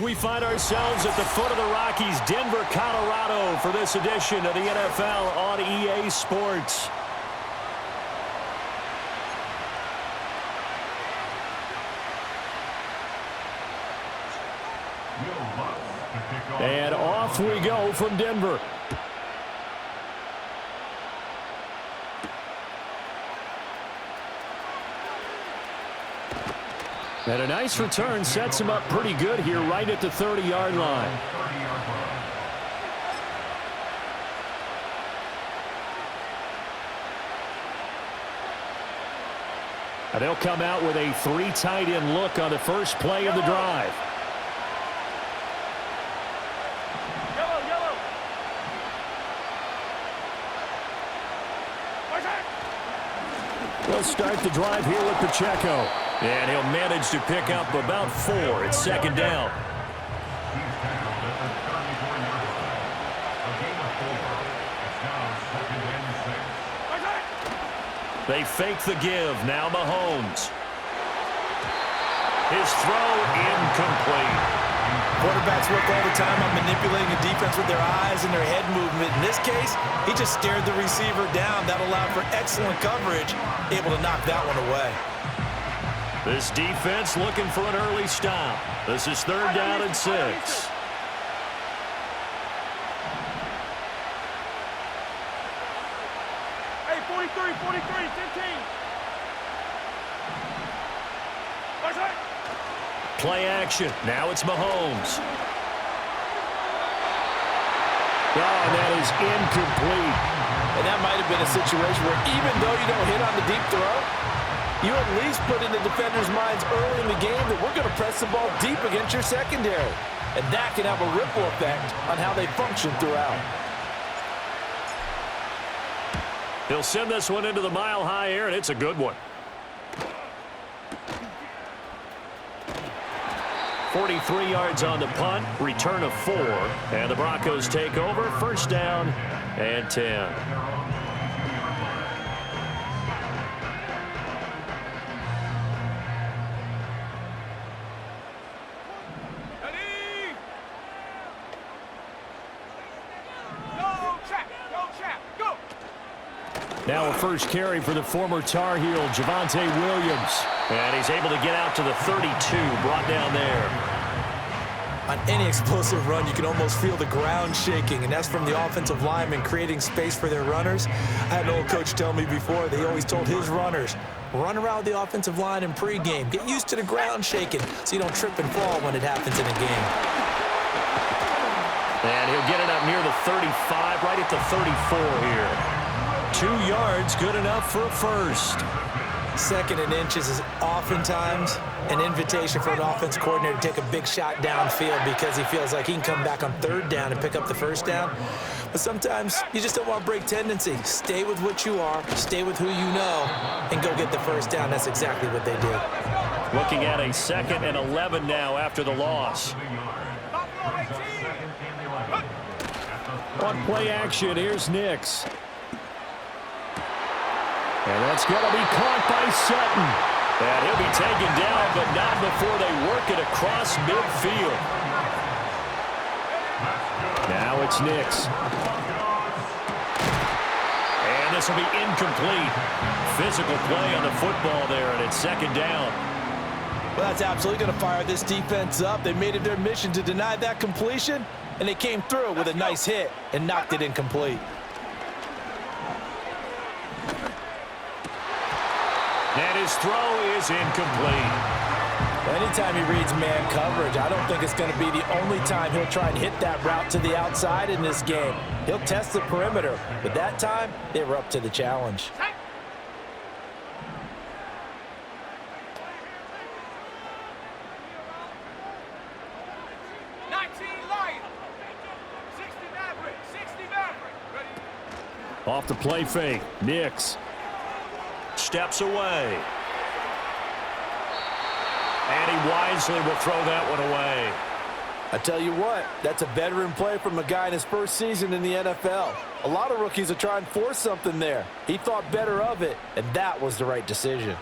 We find ourselves at the foot of the Rockies, Denver, Colorado, for this edition of the NFL on EA Sports. And off we go from Denver. And a nice return sets him up pretty good here right at the 30-yard line. And they'll come out with a 3 tight end look on the first play of the drive. They'll start the drive here with Pacheco. And he'll manage to pick up about 4. It's second down. They fake the give. Now Mahomes. His throw incomplete. Quarterbacks work all the time on manipulating a defense with their eyes and their head movement. In this case, he just stared the receiver down. That allowed for excellent coverage, able to knock that one away. This defense looking for an early stop. This is 3rd down and 6. Hey, 43, 15. Play action. Now it's Mahomes. Oh, that is incomplete. And that might have been a situation where even though you don't hit on the deep throw, you at least put in the defenders' minds early in the game that we're going to press the ball deep against your secondary. And that can have a ripple effect on how they function throughout. He'll send this one into the mile-high air, and it's a good one. 43 yards on the punt, return of 4, and the Broncos take over, 1st down and 10. Now a first carry for the former Tar Heel, Javonte Williams. And he's able to get out to the 32, brought down there. On any explosive run, you can almost feel the ground shaking, and that's from the offensive linemen creating space for their runners. I had an old coach tell me before, they always told his runners, run around the offensive line in pregame. Get used to the ground shaking so you don't trip and fall when it happens in a game. And he'll get it up near the 35, right at the 34 here. 2 yards, good enough for a first. 2nd and inches is oftentimes an invitation for an offense coordinator to take a big shot downfield because he feels like he can come back on 3rd down and pick up the 1st down. But sometimes you just don't want to break tendency. Stay with what you are, stay with who you know, and go get the 1st down. That's exactly what they did. Looking at a 2nd and 11 now after the loss. On play action, here's Nix. And that's going to be caught by Sutton. And he'll be taken down, but not before they work it across midfield. Now it's Nix. And this will be incomplete. Physical play on the football there, and it's 2nd down. Well, that's absolutely going to fire this defense up. They made it their mission to deny that completion, and they came through with a nice hit and knocked it incomplete. And his throw is incomplete. Anytime he reads man coverage, I don't think it's going to be the only time he'll try and hit that route to the outside in this game. He'll test the perimeter, but that time, they were up to the challenge. Off the play fake, Nix. Steps away. And he wisely will throw that one away. I tell you what, that's a veteran play from a guy in his first season in the NFL. A lot of rookies are trying to force something there. He thought better of it, and that was the right decision.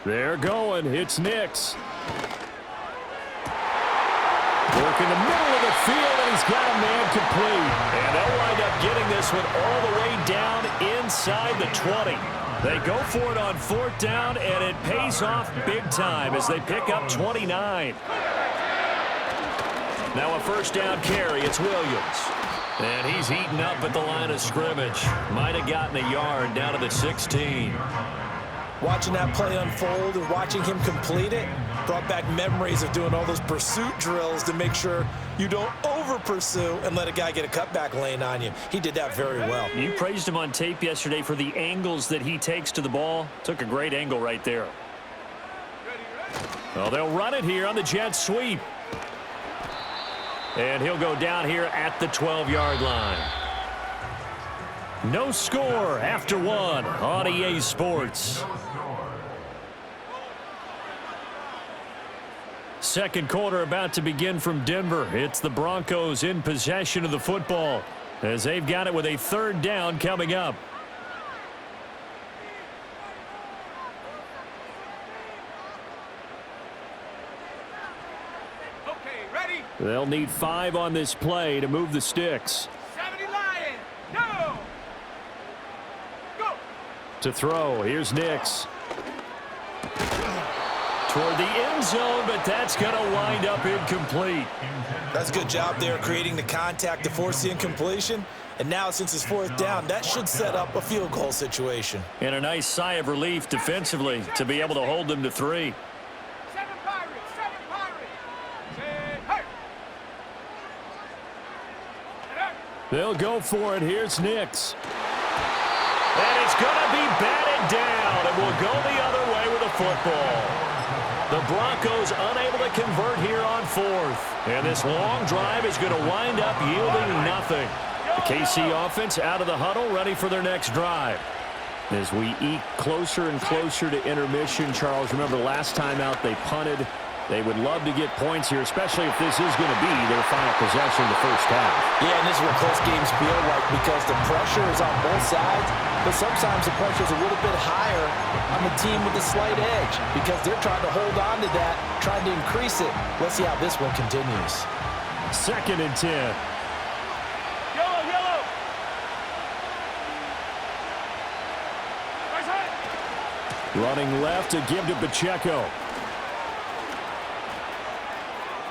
They're going. It's Nix. Work in the middle of the field, and he's got a man complete. And they'll wind up getting this one all the way down inside the 20. They go for it on 4th down, and it pays off big time as they pick up 29. Now a 1st down carry. It's Williams. And he's eaten up at the line of scrimmage. Might have gotten a yard down to the 16. Watching that play unfold and watching him complete it brought back memories of doing all those pursuit drills to make sure you don't over-pursue and let a guy get a cutback lane on you. He did that very well. You praised him on tape yesterday for the angles that he takes to the ball. Took a great angle right there. Well, they'll run it here on the jet sweep. And he'll go down here at the 12-yard line. No score after 1 on EA Sports. Second quarter about to begin from Denver. It's the Broncos in possession of the football as they've got it with a 3rd down coming up. Okay, ready? They'll need 5 on this play to move the sticks. 70 Lion. Go! Go! To throw, here's Nix. Toward the end zone, but that's going to wind up incomplete. That's a good job there creating the contact to force the incompletion. And now since it's 4th down, that should set up a field goal situation. And a nice sigh of relief defensively to be able to hold them to 3. 7 Pirates. 7 Pirates. Hey! They'll go for it. Here's Nix. And it's going to be batted down, and will go the other way with the football. The Broncos unable to convert here on 4th. And this long drive is going to wind up yielding nothing. The KC offense out of the huddle, ready for their next drive. As we eke closer and closer to intermission, Charles, remember last time out they punted. They would love to get points here, especially if this is going to be their final possession of the first half. Yeah, and this is what close games feel like because the pressure is on both sides, but sometimes the pressure is a little bit higher on the team with the slight edge because they're trying to hold on to that, trying to increase it. Let's see how this one continues. 2nd and 10. Yellow, yellow. Right side. Running left to give to Pacheco.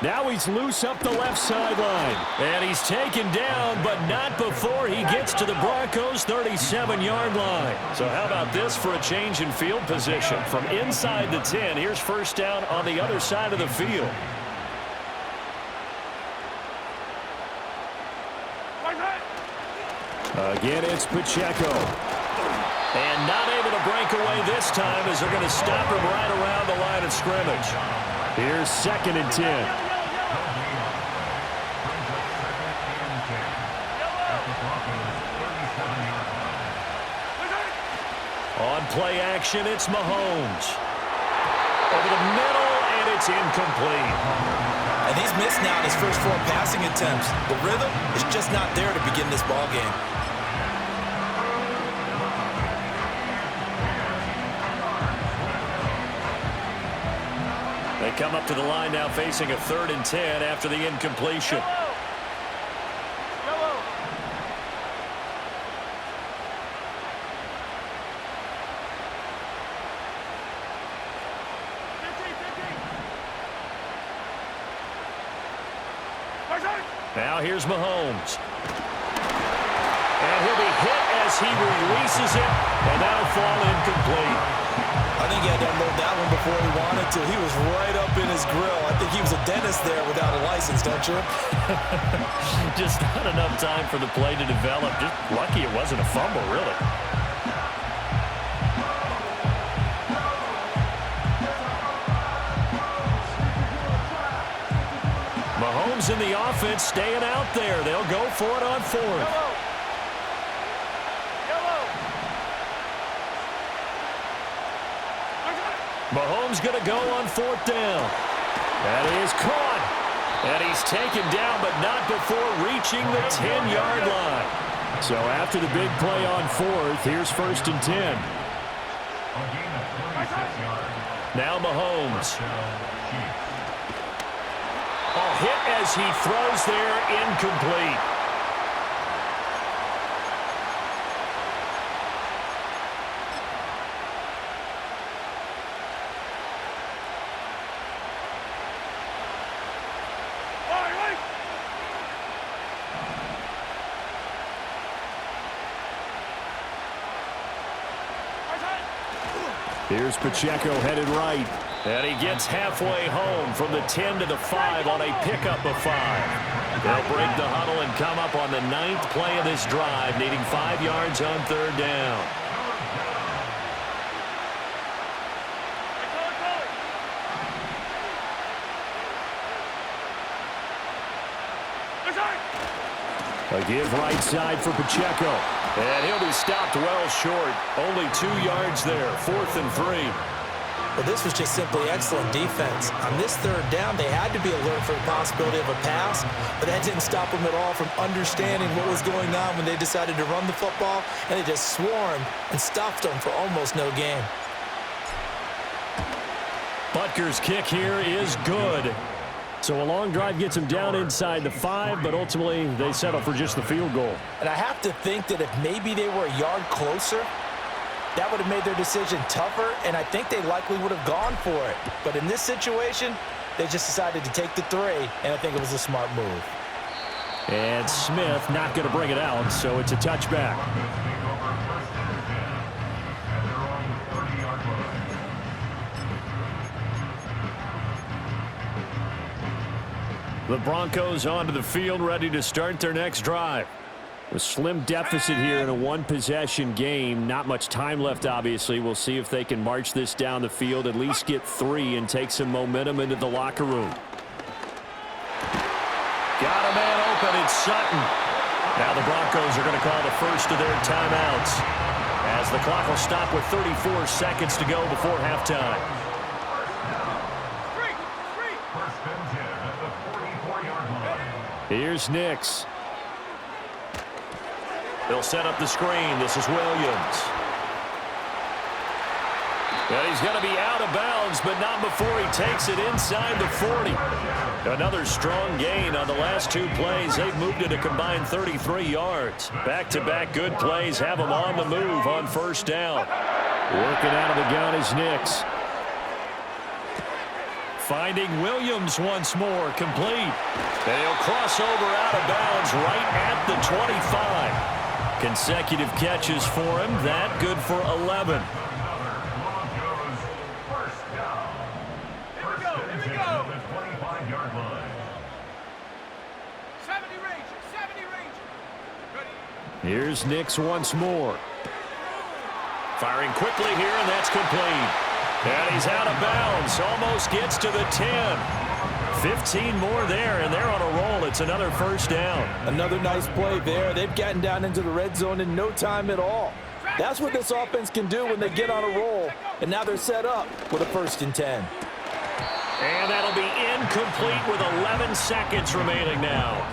Now he's loose up the left sideline. And he's taken down, but not before he gets to the Broncos' 37-yard line. So how about this for a change in field position? From inside the 10, here's 1st down on the other side of the field. Right side. Again, it's Pacheco. And not able to break away this time as they're going to stop him right around the line of scrimmage. Here's 2nd and 10. On play action, it's Mahomes. Over the middle, and it's incomplete. And he's missed now in his first 4 passing attempts. The rhythm is just not there to begin this ball game. They come up to the line now facing a 3rd and 10 after the incompletion. Yellow. Now here's Mahomes. And he'll be hit as he releases it, and that'll fall incomplete. I think he had to unload that one before he wanted to. He was right up in his grill. I think he was a dentist there without a license, don't you? Just not enough time for the play to develop. Just lucky it wasn't a fumble, really. Mahomes in the offense staying out there. They'll go for it on 4th. Mahomes going to go on 4th down. That is caught. And he's taken down, but not before reaching the 10-yard line. So after the big play on 4th, here's 1st and 10. Now Mahomes. Oh, hit as he throws there, incomplete. Here's Pacheco headed right. And he gets halfway home from the 10 to the 5 on a pickup of 5. They'll break the huddle and come up on the 9th play of this drive, needing 5 yards on 3rd down. A give right side for Pacheco. And he'll be stopped well short. Only 2 yards there. 4th and 3. Well, this was just simply excellent defense. On this 3rd down, they had to be alert for the possibility of a pass, but that didn't stop them at all from understanding what was going on when they decided to run the football, and they just swarmed and stuffed them for almost no gain. Butker's kick here is good. So a long drive gets them down inside the 5, but ultimately they settle for just the field goal. And I have to think that if maybe they were a yard closer, that would have made their decision tougher, and I think they likely would have gone for it. But in this situation, they just decided to take the 3, and I think it was a smart move. And Smith not going to bring it out, so it's a touchback. The Broncos onto the field, ready to start their next drive. A slim deficit here in a one-possession game. Not much time left, obviously. We'll see if they can march this down the field, at least get 3, and take some momentum into the locker room. Got a man open. It's Sutton. Now the Broncos are going to call the first of their timeouts, as the clock will stop with 34 seconds to go before halftime. Here's Nix. They'll set up the screen. This is Williams. And he's going to be out of bounds, but not before he takes it inside the 40. Another strong gain on the last 2 plays. They've moved it a combined 33 yards. Back-to-back good plays have them on the move on 1st down. Working out of the gun is Nix. Finding Williams once more, complete. And he'll cross over out of bounds right at the 25. Consecutive catches for him. That good for 11. Here we go. 25-yard line. 70 Ranger. Ready. Here's Nix once more. Firing quickly here, and that's complete. And he's out of bounds. Almost gets to the 10. 15 more there, and they're on a roll. It's another 1st down. Another nice play there. They've gotten down into the red zone in no time at all. That's what this offense can do when they get on a roll. And now they're set up with a 1st and 10. And that'll be incomplete with 11 seconds remaining now.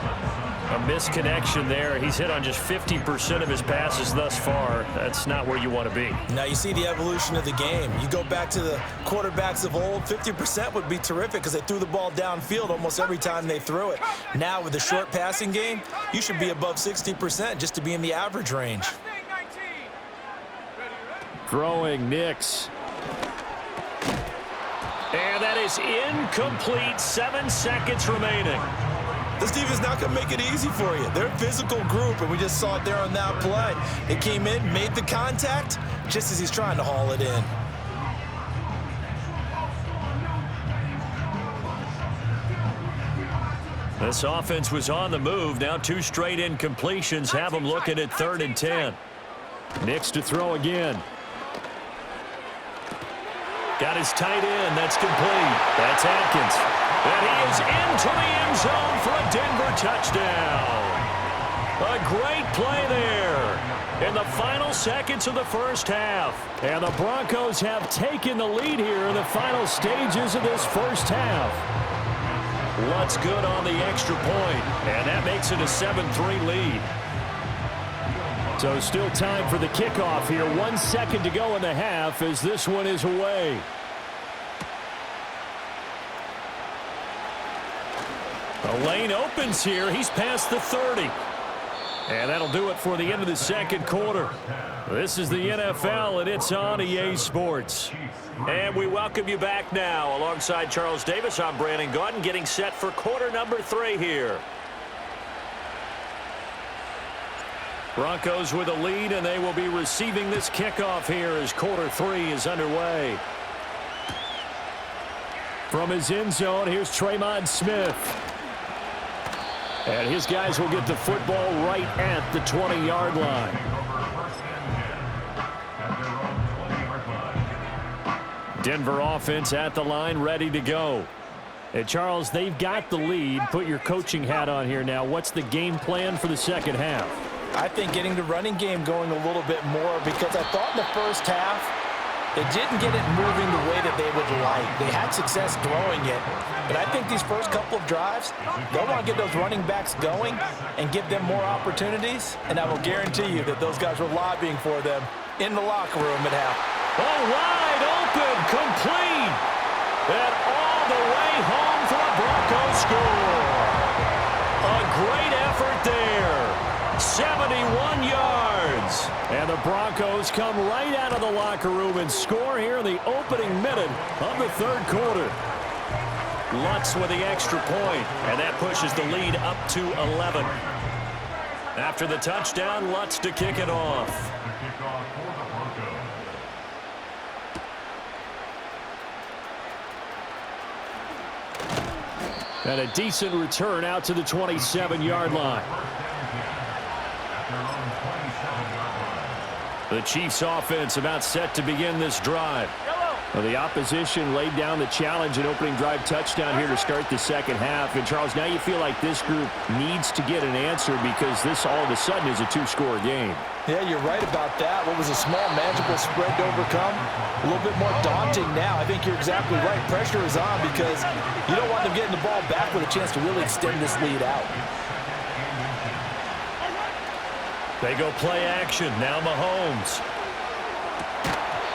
A misconnection there. He's hit on just 50% of his passes thus far. That's not where you want to be. Now you see the evolution of the game. You go back to the quarterbacks of old, 50% would be terrific because they threw the ball downfield almost every time they threw it. Now with the short passing game, you should be above 60% just to be in the average range. Throwing Nix. And that is incomplete. 7 seconds remaining. This defense not going to make it easy for you. They're a physical group, and we just saw it there on that play. They came in, made the contact, just as he's trying to haul it in. This offense was on the move. Now 2 straight incompletions have them looking at 3rd and 10. Nix to throw again. Got his tight end. That's complete. That's Atkins. And he is into the end zone for a Denver touchdown. A great play there in the final seconds of the 1st half. And the Broncos have taken the lead here in the final stages of this 1st half. What's good on the extra point, and that makes it a 7-3 lead. So still time for the kickoff here. 1 second to go in the half as this one is away. The lane opens here. He's past the 30. And that'll do it for the end of the second quarter. This is the NFL, and it's on EA Sports. And we welcome you back now. Alongside Charles Davis, I'm Brandon Gaudin, getting set for quarter number 3 here. Broncos with a lead, and they will be receiving this kickoff here as quarter 3 is underway. From his end zone, here's Tremont Smith. And his guys will get the football right at the 20-yard line. Denver offense at the line, ready to go. And Charles, they've got the lead. Put your coaching hat on here now. What's the game plan for the second half? I think getting the running game going a little bit more, because I thought in the first half they didn't get it moving the way that they would like. They had success throwing it, but I think these first couple of drives, they'll want to get those running backs going and give them more opportunities, and I will guarantee you that those guys were lobbying for them in the locker room at half. Oh, wide open, complete, and all the way home for a Broncos score. A great effort there. 71 yards. And the Broncos come right out of the locker room and score here in the opening minute of the third quarter. Lutz with the extra point, and that pushes the lead up to 11. After the touchdown, Lutz to kick it off. And a decent return out to the 27-yard line. The Chiefs offense about set to begin this drive. Well, the opposition laid down the challenge, an opening drive touchdown here to start the second half. And, Charles, now you feel like this group needs to get an answer because this all of a sudden is a two-score game. Yeah, you're right about that. What was a small, manageable spread to overcome, a little bit more daunting now. I think you're exactly right. Pressure is on because you don't want them getting the ball back with a chance to really extend this lead out. They go play action. Now Mahomes.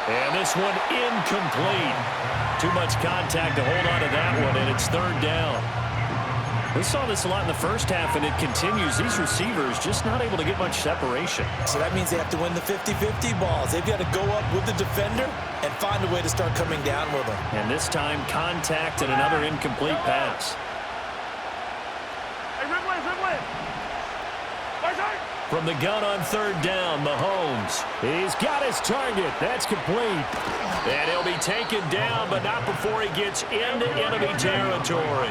And this one incomplete. Too much contact to hold on to that one, and it's third down. We saw this a lot in the first half, and it continues. These receivers just not able to get much separation. So that means they have to win the 50-50 balls. They've got to go up with the defender and find a way to start coming down with them. And this time, contact and another incomplete pass. Hey, Ridley. From the gun on third down, Mahomes. He's got his target. That's complete. And he'll be taken down, but not before he gets into enemy territory.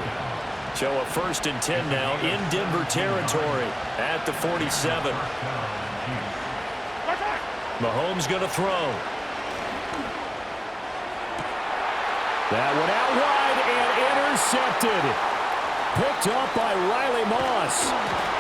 So a 1st and 10 now in Denver territory at the 47. Mahomes going to throw. That one out wide and intercepted. Picked up by Riley Moss.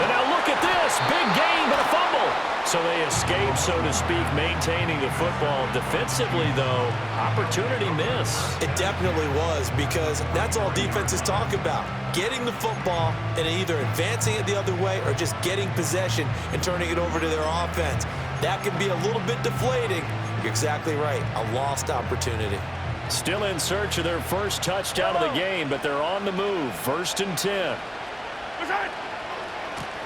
And now look at this. Big gain, but a fumble. So they escape, so to speak, maintaining the football. Defensively, though, opportunity miss. It definitely was, because that's all defenses talk about. Getting the football and either advancing it the other way or just getting possession and turning it over to their offense. That can be a little bit deflating. You're exactly right. A lost opportunity. Still in search of their first touchdown of the game, but they're on the move. 1st and 10.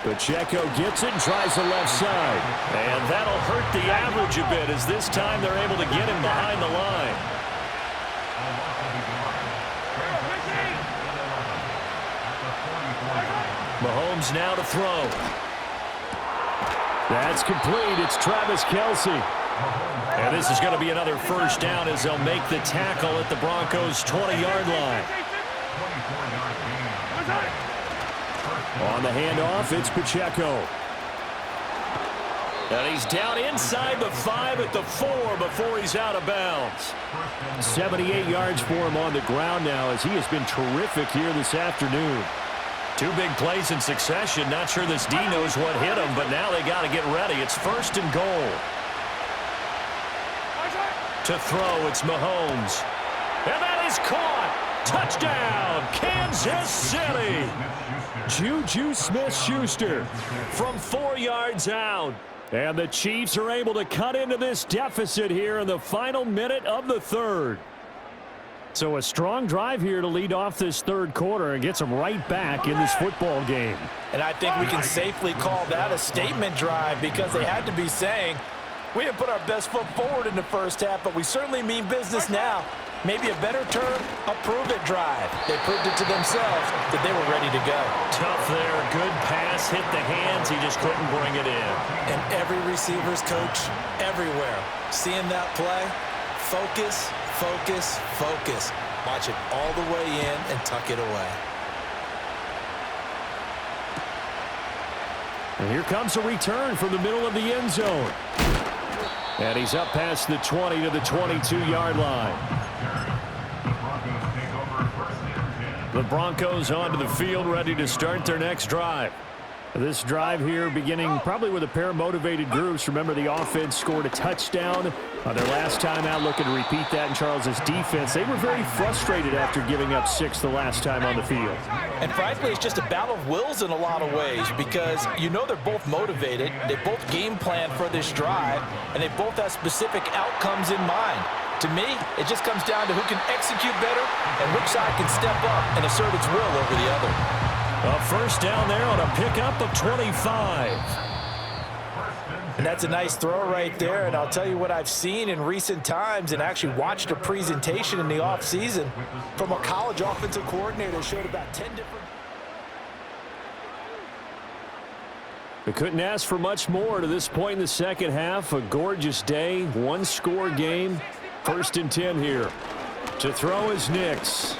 Pacheco gets it and tries the left side. And that'll hurt the average a bit, as this time they're able to get him behind the line. Mahomes now to throw. That's complete. It's Travis Kelce. And this is going to be another first down as they'll make the tackle at the Broncos' 20-yard line. On the handoff, it's Pacheco. And he's down inside the 5 at the 4 before he's out of bounds. 78 yards for him on the ground now, as he has been terrific here this afternoon. 2 big plays in succession. Not sure this D knows what hit him, but now they got to get ready. It's 1st and goal. To throw, it's Mahomes. And that is caught. Touchdown, Kansas City. Juju Smith-Schuster from 4 yards out. And the Chiefs are able to cut into this deficit here in the final minute of the third. So a strong drive here to lead off this third quarter and gets them right back in this football game. And I think we can safely call that a statement drive because they had to be saying, we didn't put our best foot forward in the first half, but we certainly mean business now. Maybe a better term, a prove-it drive. They proved it to themselves that they were ready to go. Tough there. Good pass. Hit the hands. He just couldn't bring it in. And every receiver's coach everywhere, seeing that play, focus, focus, focus. Watch it all the way in and tuck it away. And here comes a return from the middle of the end zone. And he's up past the 20 to the 22-yard line. The Broncos onto the field, ready to start their next drive. This drive here beginning probably with a pair of motivated groups. Remember, the offense scored a touchdown on their last time out, looking to repeat that in Charles's defense. They were very frustrated after giving up 6 the last time on the field. And frankly, it's just a battle of wills in a lot of ways because you know they're both motivated. They both game plan for this drive, and they both have specific outcomes in mind. To me, it just comes down to who can execute better and which side can step up and assert its will over the other. A first down there on a pickup of 25. And that's a nice throw right there, and I'll tell you what I've seen in recent times and actually watched a presentation in the offseason from a college offensive coordinator showed about 10 different... They couldn't ask for much more to this point in the second half. A gorgeous day, one-score game. 1st and 10 here. To throw is Nix.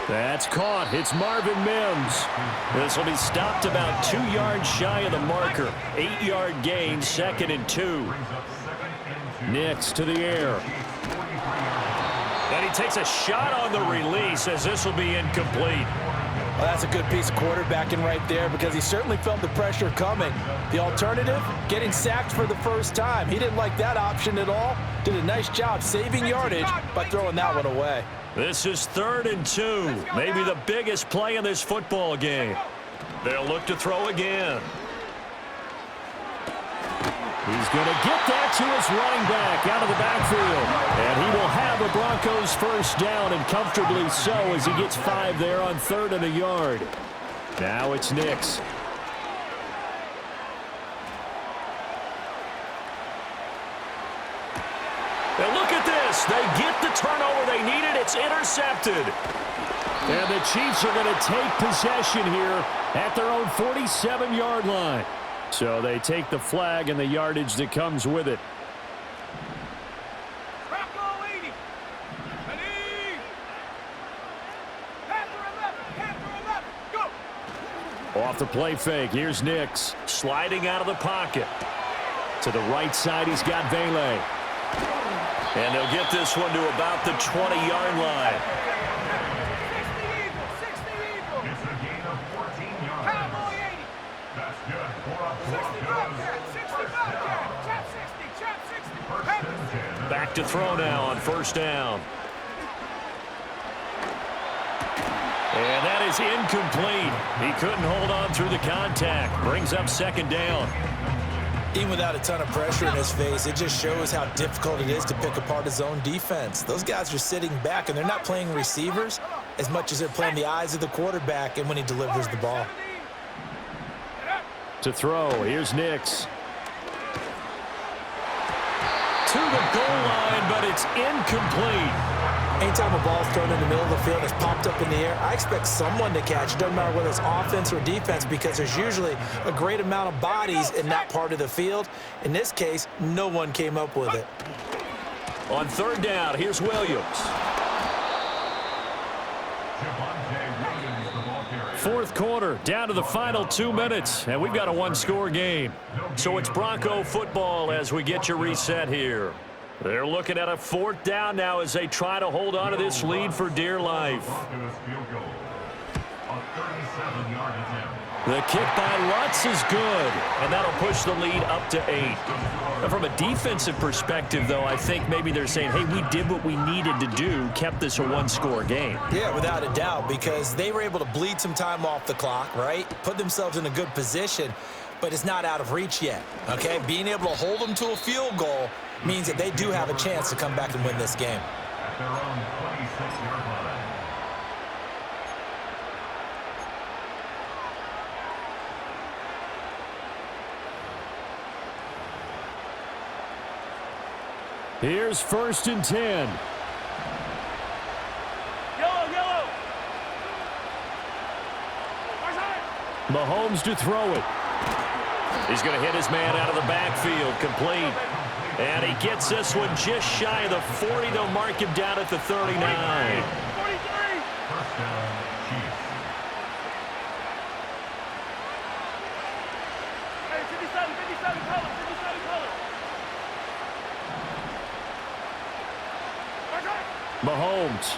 That's caught. It's Marvin Mims. This will be stopped about 2 yards shy of the marker. 8-yard gain, 2nd and 2. Nix to the air. And he takes a shot on the release as this will be incomplete. Well, that's a good piece of quarterbacking right there because he certainly felt the pressure coming. The alternative, getting sacked for the first time. He didn't like that option at all. Did a nice job saving yardage by throwing that one away. This is 3rd and 2. Maybe the biggest play in this football game. They'll look to throw again. He's going to get that to his running back out of the backfield. And he will have a Broncos first down, and comfortably so as he gets 5 there on 3rd and a yard. Now it's Nix. And look at this. They get the turnover they needed. It's intercepted. And the Chiefs are going to take possession here at their own 47-yard line. So they take the flag and the yardage that comes with it. Off the play fake, here's Nix. Sliding out of the pocket. To the right side, he's got Vele. And they'll get this one to about the 20-yard line. It's a gain of 14 yards. That's good for a Broncos. Back to throw now on 1st down. And that is incomplete. He couldn't hold on through the contact. Brings up 2nd down. Even without a ton of pressure in his face, it just shows how difficult it is to pick apart his own defense. Those guys are sitting back, and they're not playing receivers as much as they're playing the eyes of the quarterback and when he delivers the ball. To throw, here's Nix. To the goal line, but it's incomplete. Anytime a ball's thrown in the middle of the field, it's popped up in the air, I expect someone to catch it. Doesn't matter whether it's offense or defense because there's usually a great amount of bodies in that part of the field. In this case, no one came up with it. On 3rd down, here's Williams. 4th quarter, down to the final 2 minutes, and we've got a one-score game. So it's Bronco football as we get you reset here. They're looking at a 4th down now as they try to hold on to this lead for dear life. The kick by Lutz is good, and that'll push the lead up to 8. Now, from a defensive perspective, though, I think maybe they're saying, hey, we did what we needed to do, kept this a one-score game. Yeah, without a doubt, because they were able to bleed some time off the clock, right? Put themselves in a good position, but it's not out of reach yet, okay? Being able to hold them to a field goal means that they do have a chance to come back and win this game. at their own 26-yard line. Here's 1st and 10. Yellow. Mahomes to throw it. He's going to hit his man out of the backfield, complete. And he gets this one just shy of the 40. They'll mark him down at the 39. 43. First down, Chiefs. Hey, 57 color. Mahomes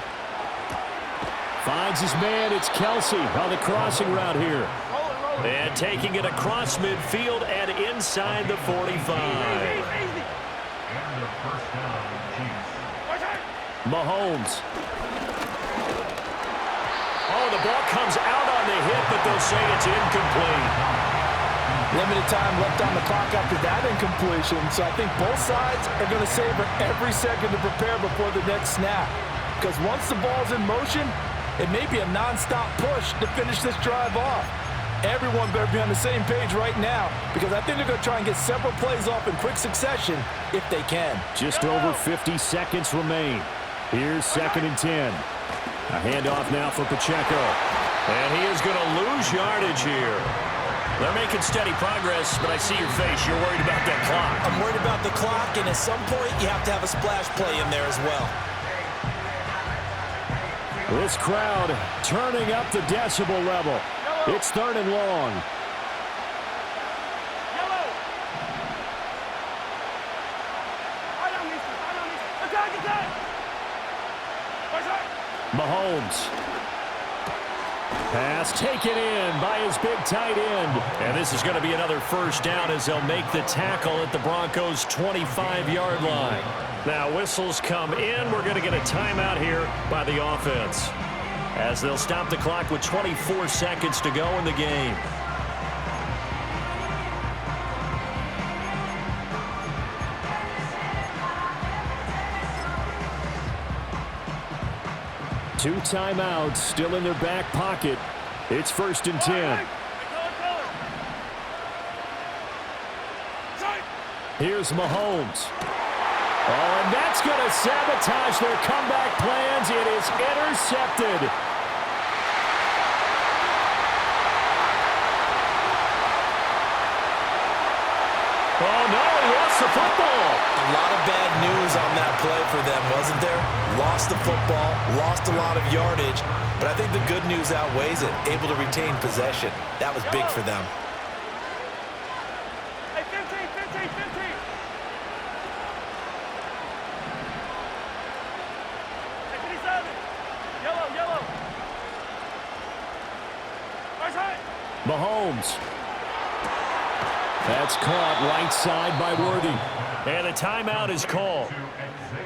finds his man. It's Kelsey on the crossing route here. And taking it across midfield and inside the 45. And the first down, Chiefs. Mahomes. Oh, the ball comes out on the hit, but they'll say it's incomplete. Limited time left on the clock after that incompletion, so I think both sides are going to savor every second to prepare before the next snap. Because once the ball's in motion, it may be a non-stop push to finish this drive off. Everyone better be on the same page right now, because I think they're going to try and get several plays off in quick succession if they can. Just over 50 seconds remain. Here's 2nd and 10. A handoff now for Pacheco. And he is going to lose yardage here. They're making steady progress, but I see your face. You're worried about that clock. I'm worried about the clock, and at some point, you have to have a splash play in there as well. This crowd turning up the decibel level. It's 3rd and long. Yellow. Attack. Mahomes. Pass taken in by his big tight end. And this is going to be another first down as they'll make the tackle at the Broncos' 25-yard line. Now whistles come in. We're going to get a timeout here by the offense, as they'll stop the clock with 24 seconds to go in the game. Two timeouts still in their back pocket. It's 1st and 10. Here's Mahomes. Oh, and that's going to sabotage their comeback plans. It is intercepted. Oh, no, he lost the football. A lot of bad news on that play for them, wasn't there? Lost the football, lost a lot of yardage, but I think the good news outweighs it. Able to retain possession. That was big for them. Hey, 15. Hey, 57. Yellow. Right. Mahomes. That's caught right side by Worthy. And the timeout is called.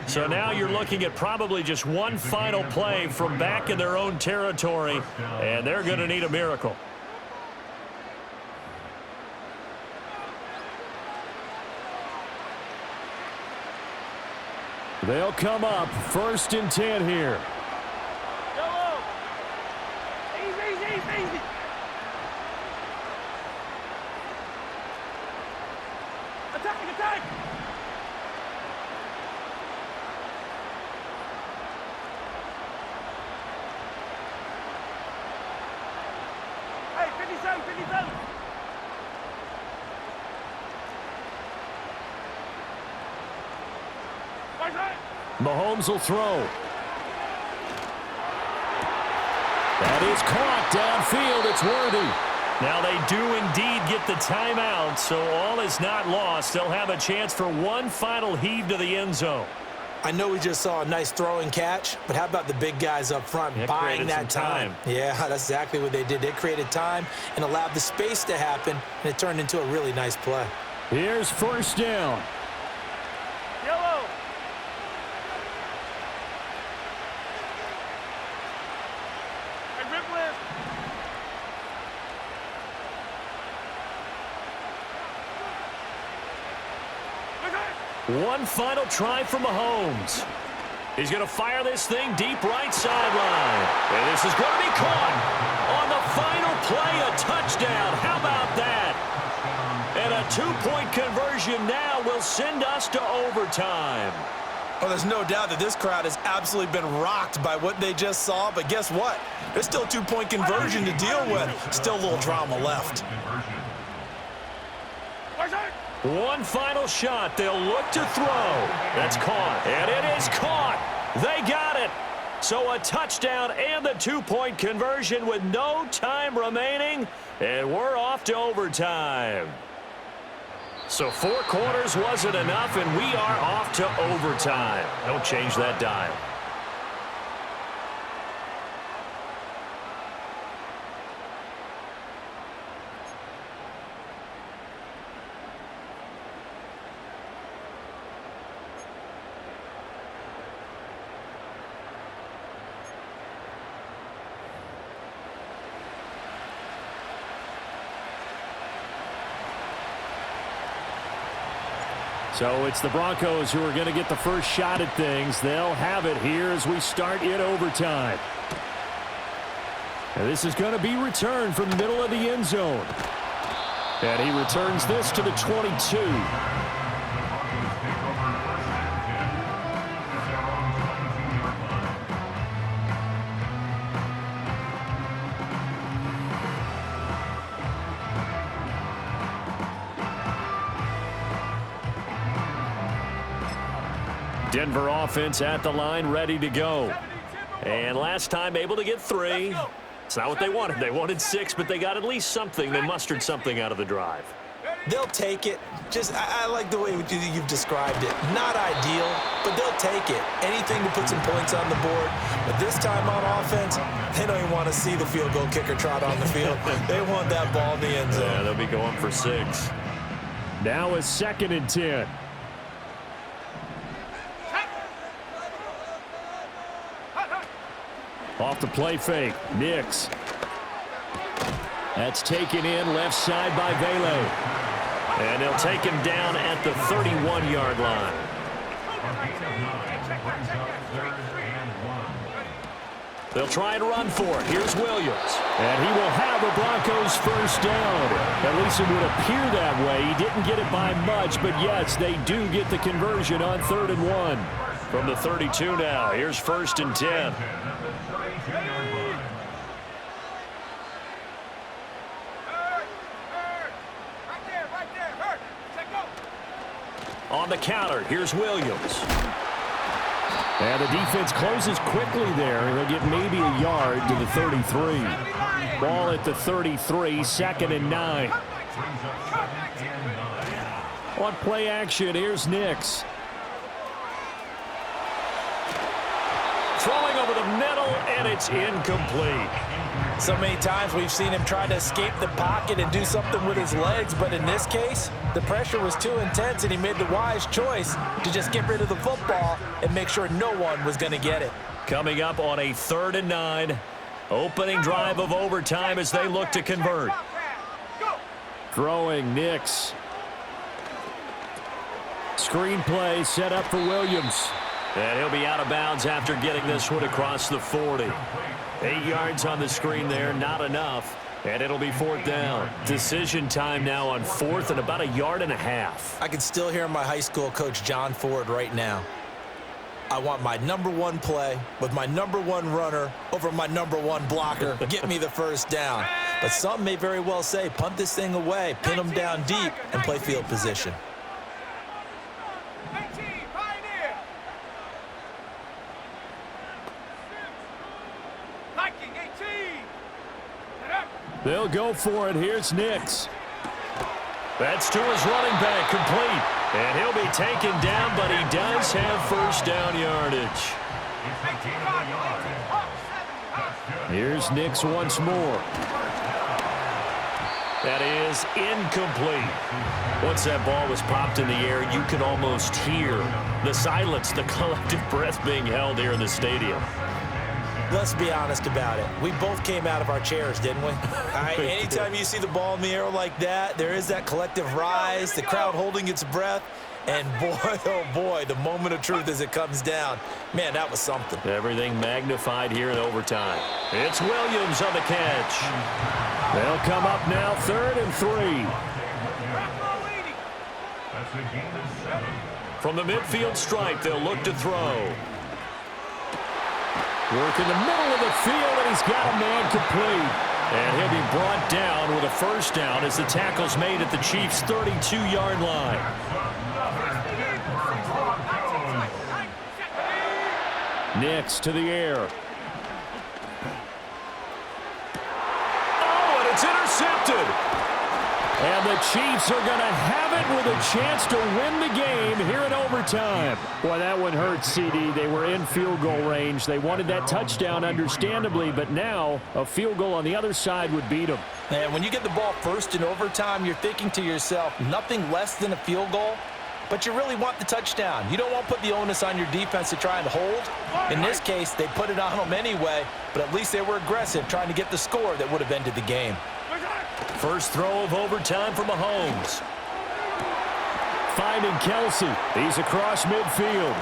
So now you're looking at probably just one final play from back in their own territory, and they're going to need a miracle. They'll come up 1st and 10 here. Yellow. Easy. Attack. Hey, 57. Right. Mahomes will throw. That is caught downfield. It's Worthy. Now they do indeed get the timeout, so all is not lost. They'll have a chance for one final heave to the end zone. I know we just saw a nice throwing catch, but how about the big guys up front buying that time? Yeah, that's exactly what they did. They created time and allowed the space to happen, and it turned into a really nice play. Here's 1st down. Yellow. Hey, rip list. One final try for Mahomes. He's going to fire this thing deep right sideline. And this is going to be caught on the final play, a touchdown. How about that? And a two-point conversion now will send us to overtime. Well, there's no doubt that this crowd has absolutely been rocked by what they just saw, but guess what? There's still two-point conversion to deal with. Still a little drama left. One final shot. They'll look to throw. That's caught. And it is caught. They got it. So a touchdown and the two-point conversion with no time remaining. And we're off to overtime. So 4 quarters wasn't enough, and we are off to overtime. Don't change that dial. So it's the Broncos who are going to get the first shot at things. They'll have it here as we start in overtime. And this is going to be returned from the middle of the end zone. And he returns this to the 22. Denver offense at the line, ready to go. And last time able to get 3. It's not what they wanted. They wanted 6, but they got at least something. They mustered something out of the drive. They'll take it. I like the way you've described it. Not ideal, but they'll take it. Anything to put some points on the board. But this time on offense, they don't even want to see the field goal kicker trot on the field. They want that ball in the end zone. Yeah, they'll be going for 6. Now is 2nd and 10. Off the play fake, Nix. That's taken in left side by Vele. And they'll take him down at the 31-yard line. They'll try and run for it. Here's Williams. And he will have the Broncos first down. At least it would appear that way. He didn't get it by much, but yes, they do get the conversion on 3rd and 1. From the 32 now, here's 1st and 10. On the counter, here's Williams. And the defense closes quickly there, and they'll get maybe a yard to the 33. Ball at the 33, 2nd and 9. On play action, here's Nix. Throwing over the middle, and it's incomplete. So many times we've seen him try to escape the pocket and do something with his legs, but in this case, the pressure was too intense, and he made the wise choice to just get rid of the football and make sure no one was going to get it. Coming up on a 3rd and 9, opening drive of overtime as they look to convert. Throwing Nix. Screen play set up for Williams. And he'll be out of bounds after getting this one across the 40. 8 yards on the screen there, not enough. And it'll be 4th down. Decision time now on 4th and about 1.5 yards. I can still hear my high school coach, John Ford, right now. I want my #1 play with my #1 runner over my #1 blocker. Get me the first down. But some may very well say, punt this thing away, pin them down deep, and play field position. They'll go for it. Here's Nix. That's to his running back, complete. And he'll be taken down, but he does have first down yardage. Here's Nix once more. That is incomplete. Once that ball was popped in the air, you could almost hear the silence, the collective breath being held here in the stadium. Let's be honest about it. We both came out of our chairs, didn't we? Anytime you see the ball in the air like that, there is that collective rise, the crowd holding its breath, and boy, oh boy, the moment of truth as it comes down. Man, that was something. Everything magnified here in overtime. It's Williams on the catch. They'll come up now 3rd and 3. That's a gain of 7. From the midfield stripe, they'll look to throw. Work in the middle of the field, and he's got a man complete. And he'll be brought down with a first down as the tackle's made at the Chiefs' 32-yard line. Nix to the air. Oh, and it's intercepted. And the Chiefs are going to have it with a chance to win the game here in overtime. Boy, that one hurt, CD. They were in field goal range. They wanted that touchdown, understandably, but now a field goal on the other side would beat them. And when you get the ball first in overtime, you're thinking to yourself, nothing less than a field goal, but you really want the touchdown. You don't want to put the onus on your defense to try and hold. In this case, they put it on them anyway, but at least they were aggressive, trying to get the score that would have ended the game. First throw of overtime for Mahomes. Finding Kelsey. He's across midfield.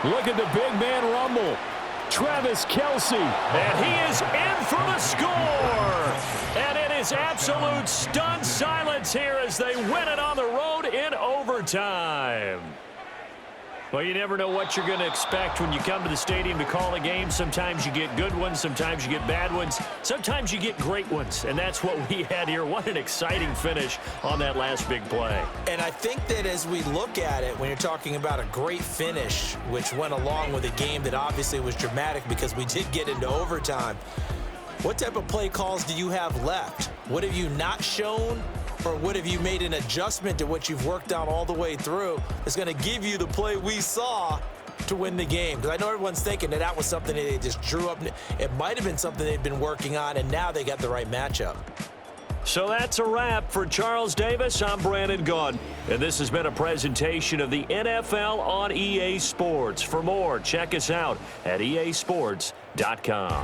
Look at the big man rumble. Travis Kelsey. And he is in for the score. And it is absolute stunned silence here as they win it on the road in overtime. Well, you never know what you're going to expect when you come to the stadium to call a game. Sometimes you get good ones. Sometimes you get bad ones. Sometimes you get great ones. And that's what we had here. What an exciting finish on that last big play. And I think that as we look at it, when you're talking about a great finish, which went along with a game that obviously was dramatic because we did get into overtime, what type of play calls do you have left? What have you not shown? Or what have you made an adjustment to what you've worked on all the way through that's going to give you the play we saw to win the game? Because I know everyone's thinking that that was something that they just drew up. It might have been something they'd been working on, and now they got the right matchup. So that's a wrap for Charles Davis. I'm Brandon Gaudin, and this has been a presentation of the NFL on EA Sports. For more, check us out at easports.com.